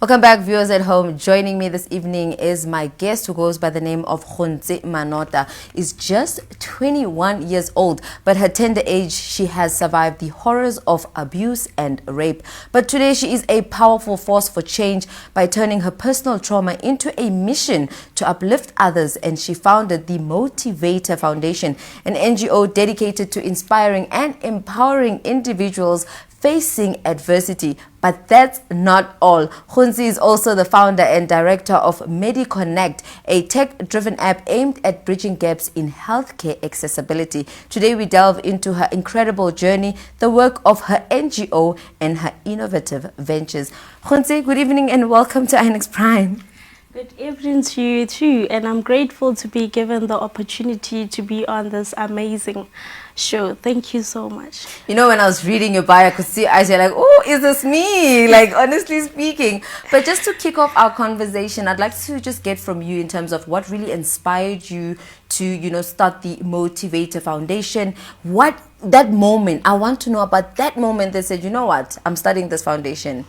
Welcome back, viewers at home. Joining me this evening is my guest who goes by the name of Gontse Manota. Is just 21 years old, but at her tender age, she has survived the horrors of abuse and rape. But today, she is a powerful force for change by turning her personal trauma into a mission to uplift others. And she founded the Motivator Foundation, an NGO dedicated to inspiring and empowering individuals facing adversity. But that's not all. Gontse is also the founder and director of MediConnect, a tech-driven app aimed at bridging gaps in healthcare accessibility. Today we delve into her incredible journey, the work of her NGO, and her innovative ventures. Gontse, good evening and welcome to INX Prime. Good evening to you too, and I'm grateful to be given the opportunity to be on this amazing show. Thank you so much. You know, when I was reading your bio, I could see eyes, you're like, oh, is this me? Like, honestly speaking. But just to kick off our conversation, I'd like to just get from you in terms of what really inspired you to, start the Motivator Foundation. That moment, I want to know about that moment that said, you know what, I'm starting this foundation.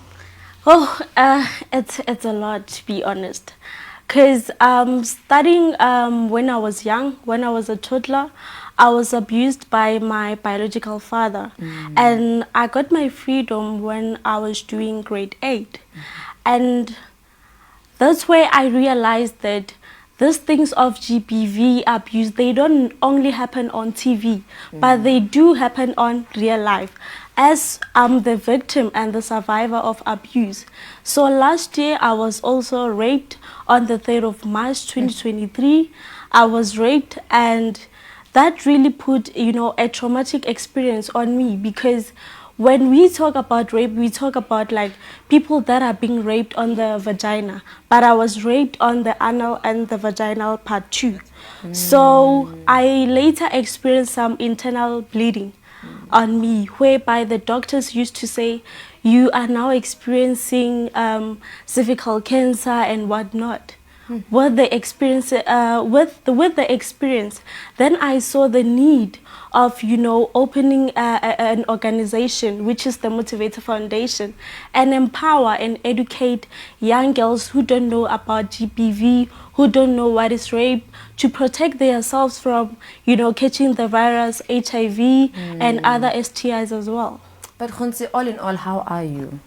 Oh, it's a lot, to be honest. Because starting when I was young, when I was a toddler, I was abused by my biological father. And I got my freedom when I was doing grade 8. And that's where I realized that these things of GBV abuse, they don't only happen on TV, but they do happen on real life, as I'm the victim and the survivor of abuse. So last year, I was also raped on the 3rd of March 2023. I was raped, and that really put, a traumatic experience on me, because when we talk about rape, we talk about like people that are being raped on the vagina, but I was raped on the anal and the vaginal part too. So I later experienced some internal bleeding on me, whereby the doctors used to say, you are now experiencing cervical cancer and whatnot. With the experience, then I saw the need of, opening an organization, which is the Motivator Foundation, and empower and educate young girls who don't know about GBV, who don't know what is rape, to protect themselves from, catching the virus, HIV, and other STIs as well. But Gontse, all in all, how are you?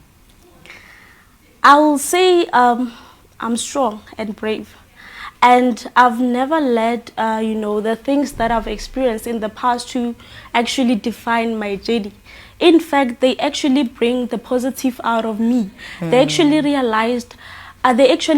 I will say I'm strong and brave. And I've never let, the things that I've experienced in the past to actually define my journey. In fact, they actually bring the positive out of me. They actually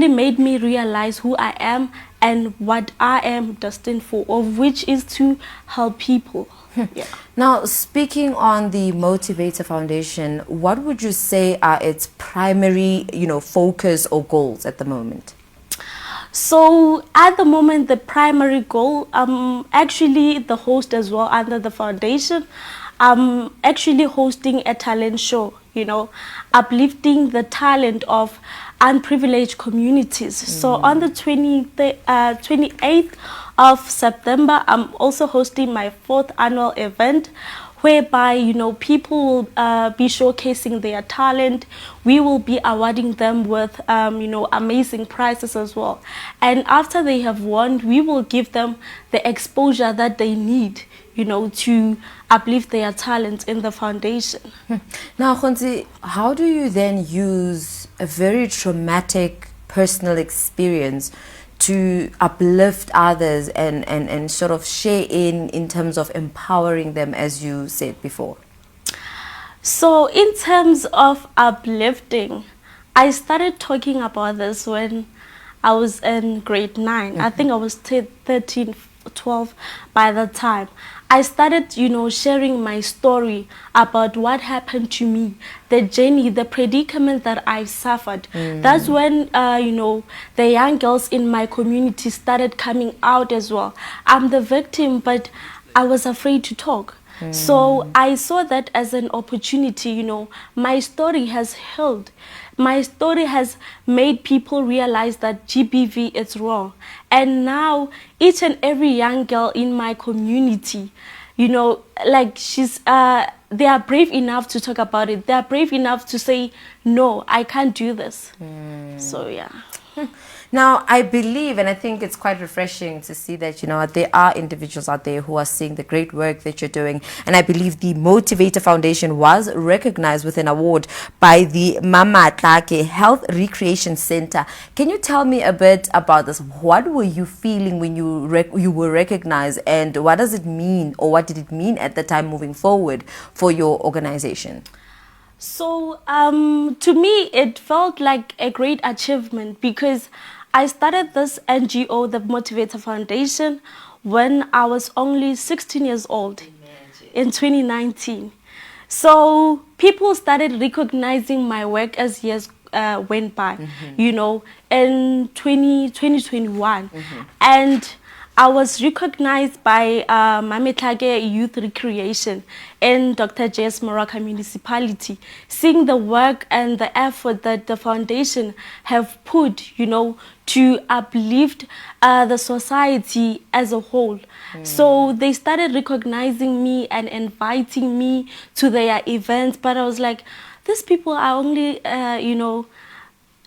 made me realize who I am and what I am destined for, of which is to help people. Yeah. Now, speaking on the Motivator Foundation, what would you say are its primary, focus or goals at the moment? So at the moment, the primary goal, I'm actually the host as well under the foundation. I'm actually hosting a talent show, uplifting the talent of unprivileged communities. So on the 28th of September, I'm also hosting my 4th annual event, whereby, people will be showcasing their talent. We will be awarding them with, amazing prizes as well. And after they have won, we will give them the exposure that they need, to uplift their talent in the foundation. Now, Gontse, how do you then use a very traumatic personal experience to uplift others and sort of share in terms of empowering them, as you said before? So in terms of uplifting, I started talking about this when I was in grade 9. I think I was 13, 12 by that time. I started, sharing my story about what happened to me, the journey, the predicament that I suffered. That's when, the young girls in my community started coming out as well. I'm the victim, but I was afraid to talk. So I saw that as an opportunity. My story has healed. My story has made people realize that GBV is wrong. And now each and every young girl in my community you know, like they are brave enough to talk about it. They are brave enough to say, no, I can't do this. So, yeah. Now, I believe, and I think it's quite refreshing to see that, you know, there are individuals out there who are seeing the great work that you're doing. And I believe the Motivator Foundation was recognized with an award by the Mama Tlake Health Recreation Center. Can you tell me a bit about this? What were you feeling when you were recognized, and what does it mean, or what did it mean at the time moving forward for your organization? So, to me, it felt like a great achievement because I started this NGO, the Motivator Foundation, when I was only 16 years old. Imagine. In 2019. So people started recognizing my work as years went by, you know, in 2021. And I was recognized by Mametlage Youth Recreation in Dr. J.S. Moraka Municipality, seeing the work and the effort that the foundation have put, you know, to uplift the society as a whole. So they started recognizing me and inviting me to their events, but I was like, these people are only, you know,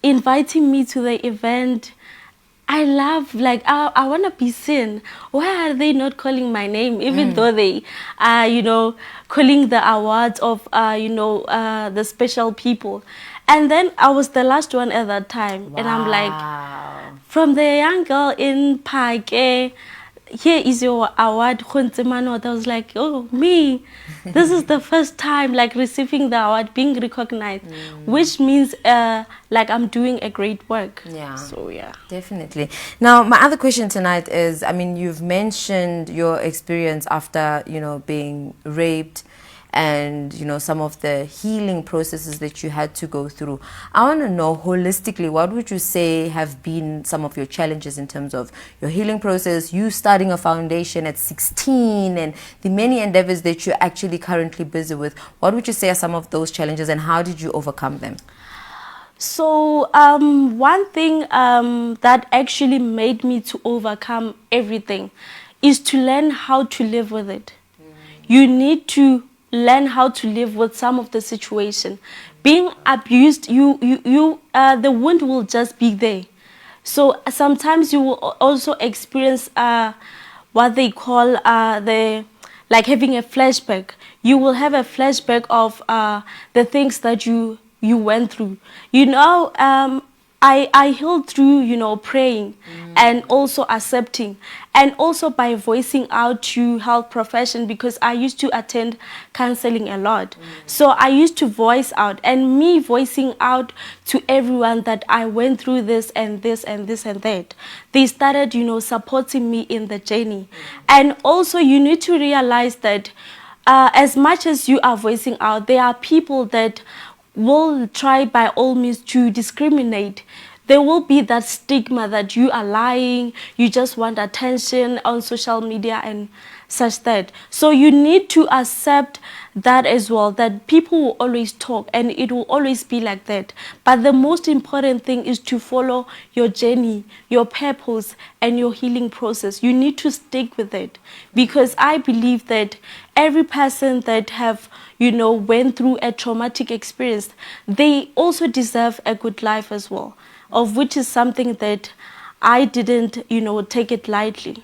inviting me to the event. I love, like, I want to be seen. Why are they not calling my name, even though they are, you know, calling the awards of, you know, the special people? And then I was the last one at that time. Wow. And I'm like, from the young girl in Pake, here is your award, Gontse Manota. I was like, oh, me. This is the first time, like, receiving the award, being recognized, which means, like, I'm doing a great work. Yeah. So, yeah. Definitely. Now, my other question tonight is, I mean, you've mentioned your experience after, you know, being raped, and, you know, some of the healing processes that you had to go through. I want to know, holistically, what would you say have been some of your challenges in terms of your healing process, you starting a foundation at 16, and the many endeavors that you're actually currently busy with? What would you say are some of those challenges, and how did you overcome them? So one thing that actually made me to overcome everything is to learn how to live with it. You need to learn how to live with some of the situation. Being abused, the wound will just be there. So sometimes you will also experience what they call like having a flashback. You will have a flashback of the things that you went through. You know, I healed through, you know, praying and also accepting, and also by voicing out to health profession, because I used to attend counseling a lot. So I used to voice out, and me voicing out to everyone that I went through this and this and this and that. They started, you know, supporting me in the journey. And also you need to realize that as much as you are voicing out, there are people that will try by all means to discriminate. There will be that stigma that you are lying, you just want attention on social media and such that. So you need to accept that as well, that people will always talk and it will always be like that. But the most important thing is to follow your journey, your purpose and your healing process. You need to stick with it, because I believe that every person that have, you know, went through a traumatic experience, they also deserve a good life as well, of which is something that I didn't, you know, take it lightly.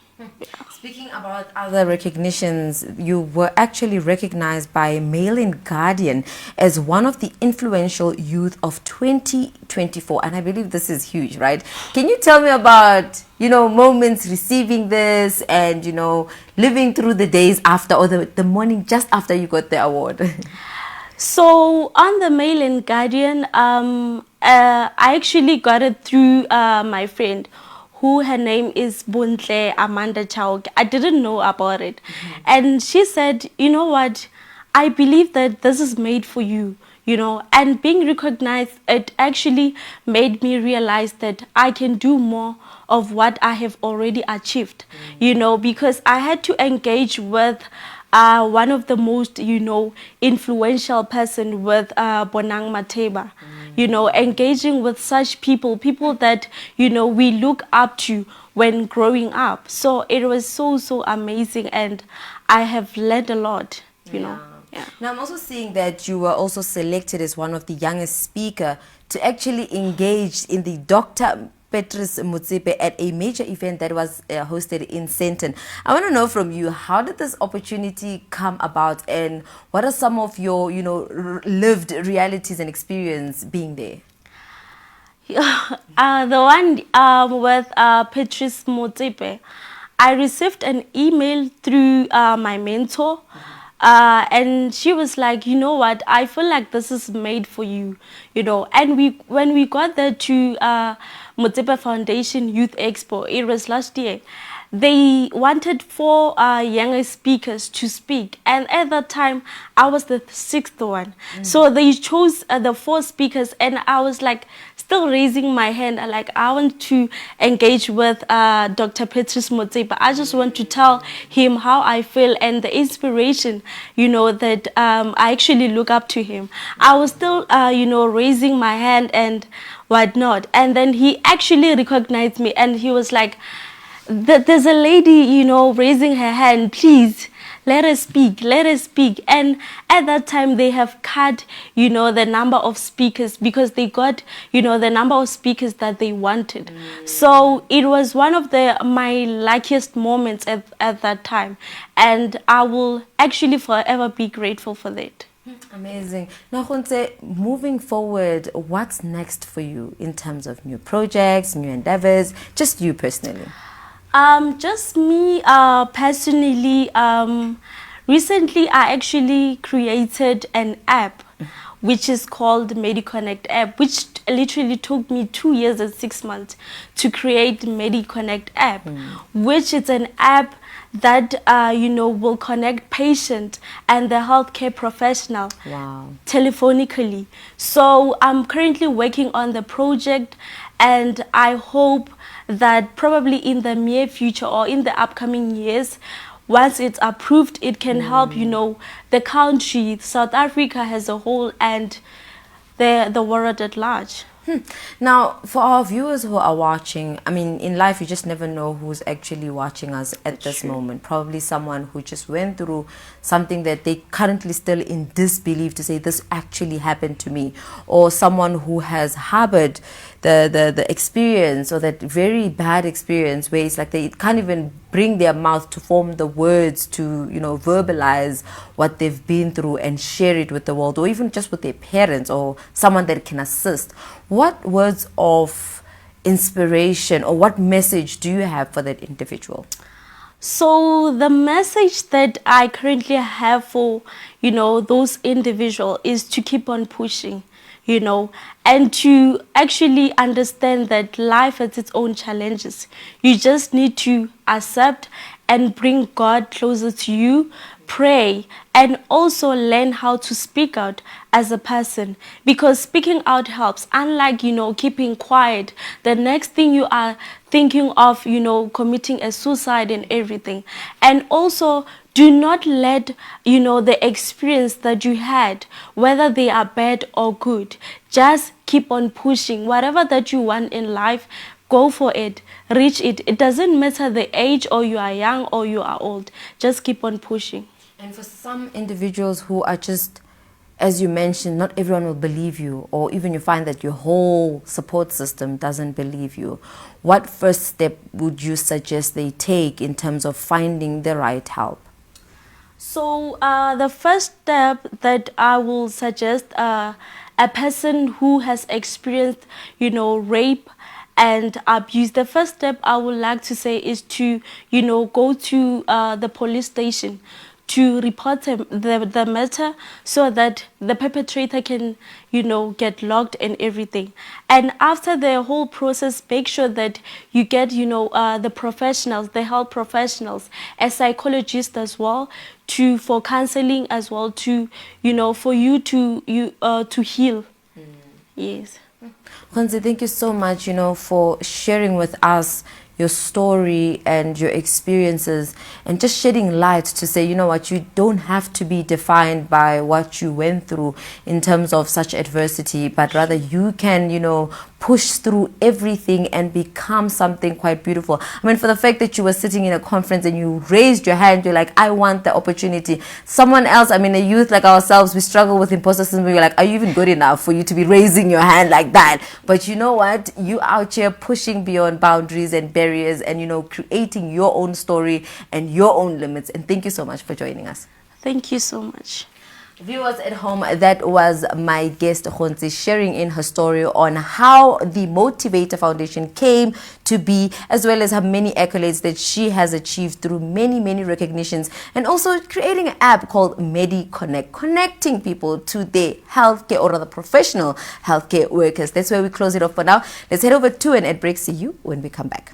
Speaking about other recognitions, you were actually recognized by Mail and Guardian as one of the influential youth of 2024. And I believe this is huge, right? Can you tell me about, you know, moments receiving this and, you know, living through the days after, or the morning just after you got the award? So on the Mail and Guardian, I actually got it through my friend, who her name is Buntle Amanda Chao. I didn't know about it. And she said, you know what, I believe that this is made for you, you know. And being recognized, it actually made me realize that I can do more of what I have already achieved, you know, because I had to engage with one of the most, you know, influential person with Bonang Mateba. you know, engaging with such people that, you know, we look up to when growing up. So it was so amazing, and I have learned a lot, you know. Yeah. Now, I'm also seeing that you were also selected as one of the youngest speaker to actually engage in the Dr. Petrus Motsepe at a major event that was hosted in Senton. I want to know from you, how did this opportunity come about, and what are some of your, you know, lived realities and experience being there? The one with Petrus Motsepe, I received an email through my mentor. And she was like, you know what, I feel like this is made for you, you know. And when we got there to Motsepe Foundation Youth Expo, it was last year, they wanted 4 younger speakers to speak. And at that time, I was the 6th one. So they chose the 4 speakers, and I was like, still raising my hand, like, I want to engage with Dr. Petrus Motsepe. I just want to tell him how I feel and the inspiration, you know, that I actually look up to him. I was still, you know, raising my hand and whatnot. And then he actually recognized me, and he was like, there's a lady, you know, raising her hand, please. Let us speak, let us speak. And at that time, they have cut, you know, the number of speakers, because they got, you know, the number of speakers that they wanted. So it was one of my luckiest moments at that time. And I will actually forever be grateful for that. Amazing. Now, Gontse, moving forward, what's next for you in terms of new projects, new endeavors, just you personally? Just me personally, recently I actually created an app which is called MediConnect app, which literally took me 2 years and 6 months to create MediConnect app, which is an app that you know, will connect patient and the healthcare professional telephonically. So I'm currently working on the project, and I hope that probably in the near future or in the upcoming years, once it's approved, it can help, you know, the country, South Africa as a whole, and the world at large. Now, for our viewers who are watching, I mean, in life, you just never know who's actually watching us at this moment. Probably someone who just went through something that they currently still in disbelief to say, this actually happened to me. Or someone who has harbored the experience, or that very bad experience where it's like they can't even bring their mouth to form the words to, you know, verbalize what they've been through and share it with the world, or even just with their parents or someone that can assist. What words of inspiration or what message do you have for that individual? So the message that I currently have for, you know, those individuals is to keep on pushing, you know, and to actually understand that life has its own challenges. You just need to accept and bring God closer to you, pray, and also learn how to speak out as a person, because speaking out helps. Unlike, you know, keeping quiet, the next thing you are thinking of, you know, committing a suicide and everything. And also, do not let, you know, the experience that you had, whether they are bad or good, just keep on pushing. Whatever that you want in life, go for it, reach it. It doesn't matter the age, or you are young or you are old. Just keep on pushing. And for some individuals who are just, as you mentioned, not everyone will believe you, or even you find that your whole support system doesn't believe you, what first step would you suggest they take in terms of finding the right help? So the first step that I will suggest, a person who has experienced, you know, rape and abuse, the first step I would like to say is to, you know, go to the police station to report the matter, so that the perpetrator can, you know, get locked and everything. And after the whole process, make sure that you get, you know, the professionals, the health professionals, a psychologist as well, for counseling as well, to, you know, for you to heal. Yes. Gontse, thank you so much, you know, for sharing with us your story and your experiences, and just shedding light to say, you know what, you don't have to be defined by what you went through in terms of such adversity, but rather you can, you know, push through everything and become something quite beautiful. I mean, for the fact that you were sitting in a conference and you raised your hand, you're like, I want the opportunity. Someone else, I mean, a youth like ourselves, we struggle with imposter syndrome. We're like, are you even good enough for you to be raising your hand like that? But you know what? You out here pushing beyond boundaries and barriers and, you know, creating your own story and your own limits. And thank you so much for joining us. Thank you so much. Viewers at home, that was my guest Gontse sharing in her story on how the Motivator Foundation came to be, as well as her many accolades that she has achieved through many recognitions, and also creating an app called MediConnect, connecting people to their healthcare or other professional healthcare workers. That's where we close it off for now. Let's head over to an ad break. See you when we come back.